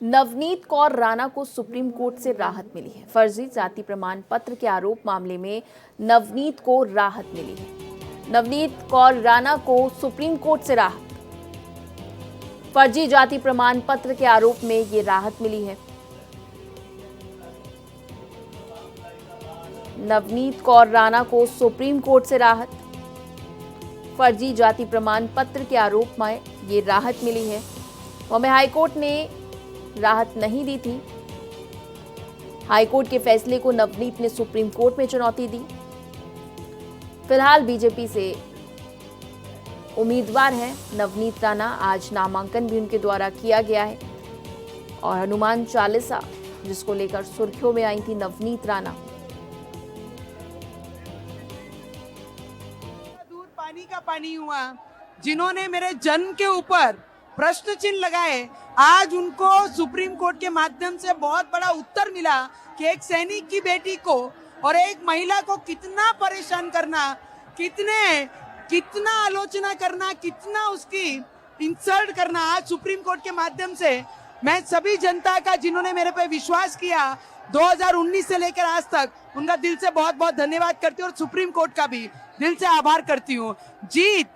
नवनीत कौर राणा को supreme court से राहत मिली है। फर्जी जाति प्रमाण पत्र के आरोप मामले में नवनीत को राहत मिली है। नवनीत कौर राणा को सुप्रीम कोर्ट से राहत। फर्जी जाति प्रमाण पत्र के आरोप में ये राहत मिली है। नवनीत कौर राणा को सुप्रीम कोर्ट से राहत। फर्जी जाति प्रमाण पत्र के आरोप में ये राहत मिली है। बॉम्बे हाईकोर्ट ने राहत नहीं दी थी। हाईकोर्ट के फैसले को नवनीत ने सुप्रीम कोर्ट में चुनौती दी। फिलहाल बीजेपी से उम्मीदवार हैं नवनीत राणा। आज नामांकन भी उनके द्वारा किया गया है और हनुमान चालीसा जिसको लेकर सुर्खियों में आई थी नवनीत राणा। दूध पानी का पानी हुआ। जिन्होंने मेरे जन्म के ऊपर प्रश्न चिन्ह लगाए, आज उनको सुप्रीम कोर्ट के माध्यम से बहुत बड़ा उत्तर मिला कि एक सैनिक की बेटी को और एक महिला को कितना परेशान करना, कितना आलोचना करना, कितना उसकी इंसल्ट करना। आज सुप्रीम कोर्ट के माध्यम से मैं सभी जनता का जिन्होंने मेरे पे विश्वास किया 2019 से लेकर आज तक, उनका दिल से बहुत बहुत धन्यवाद करती हूँ और सुप्रीम कोर्ट का भी दिल से आभार करती हूँ। जीत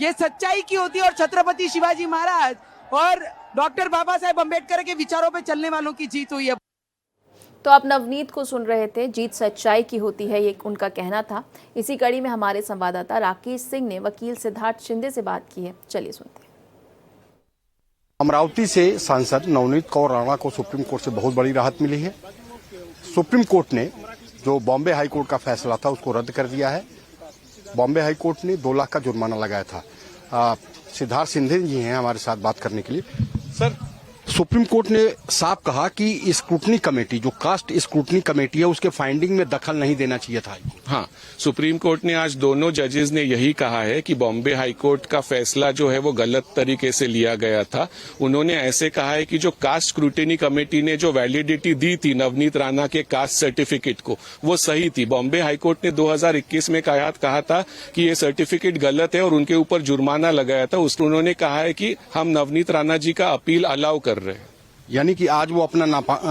ये सच्चाई की होती है और छत्रपति शिवाजी महाराज और डॉक्टर बाबा साहेब अम्बेडकर के विचारों पे चलने वालों की जीत हुई है। तो आप नवनीत को सुन रहे थे। जीत सच्चाई की होती है, ये उनका कहना था। इसी कड़ी में हमारे संवाददाता राकेश सिंह ने वकील सिद्धार्थ शिंदे से बात की है। चलिए सुनते हैं। अमरावती से सांसद नवनीत कौर राणा को सुप्रीम कोर्ट से बहुत बड़ी राहत मिली है। सुप्रीम कोर्ट ने जो बॉम्बे हाई कोर्ट का फैसला था उसको रद्द कर दिया है। बॉम्बे हाई कोर्ट ने 2 लाख का जुर्माना लगाया था। सिद्धार्थ शिंदे जी हैं हमारे साथ बात करने के लिए। सर, सुप्रीम कोर्ट ने साफ कहा कि स्क्रूटनी कमेटी, जो कास्ट स्क्रूटनी कमेटी है, उसके फाइंडिंग में दखल नहीं देना चाहिए था। हाँ, सुप्रीम कोर्ट ने आज दोनों जजेस ने यही कहा है कि बॉम्बे हाई कोर्ट का फैसला जो है वो गलत तरीके से लिया गया था। उन्होंने ऐसे कहा है कि जो कास्ट स्क्रूटनी कमेटी ने जो वैलिडिटी दी थी नवनीत राणा के कास्ट सर्टिफिकेट को, वो सही थी। बॉम्बे हाई कोर्ट ने 2021 में कहा था कि ये सर्टिफिकेट गलत है और उनके ऊपर जुर्माना लगाया था। उन्होंने कहा है कि हम नवनीत राणा जी का अपील अलाउ कर रहे हैं। यानी कि आज वो अपना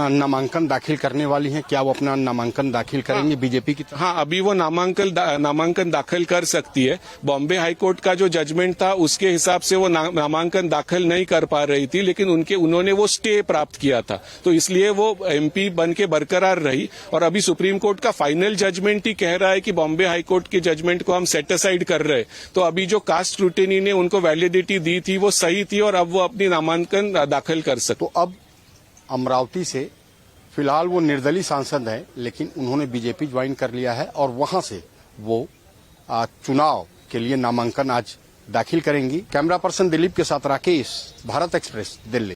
नामांकन दाखिल करने वाली हैं। क्या वो अपना नामांकन दाखिल करेंगे? हाँ, बीजेपी की तरफ? हाँ, अभी वो नामांकन दाखिल कर सकती है। बॉम्बे हाई कोर्ट का जो जजमेंट था उसके हिसाब से वो नामांकन दाखिल नहीं कर पा रही थी, लेकिन उन्होंने वो स्टे प्राप्त किया था, तो इसलिए वो एमपी बन के बरकरार रही। और अभी सुप्रीम कोर्ट का फाइनल जजमेंट ही कह रहा है कि बॉम्बे हाई कोर्ट के जजमेंट को हम सेट असाइड कर रहे हैं। तो अभी जो कास्ट स्क्रूटनी ने उनको वैलिडिटी दी थी वो सही थी और अब वो अपनी नामांकन दाखिल कर सकते। तो अब अमरावती से फिलहाल वो निर्दलीय सांसद हैं, लेकिन उन्होंने बीजेपी ज्वाइन कर लिया है और वहां से वो चुनाव के लिए नामांकन आज दाखिल करेंगी। कैमरा पर्सन दिलीप के साथ राकेश, भारत एक्सप्रेस, दिल्ली।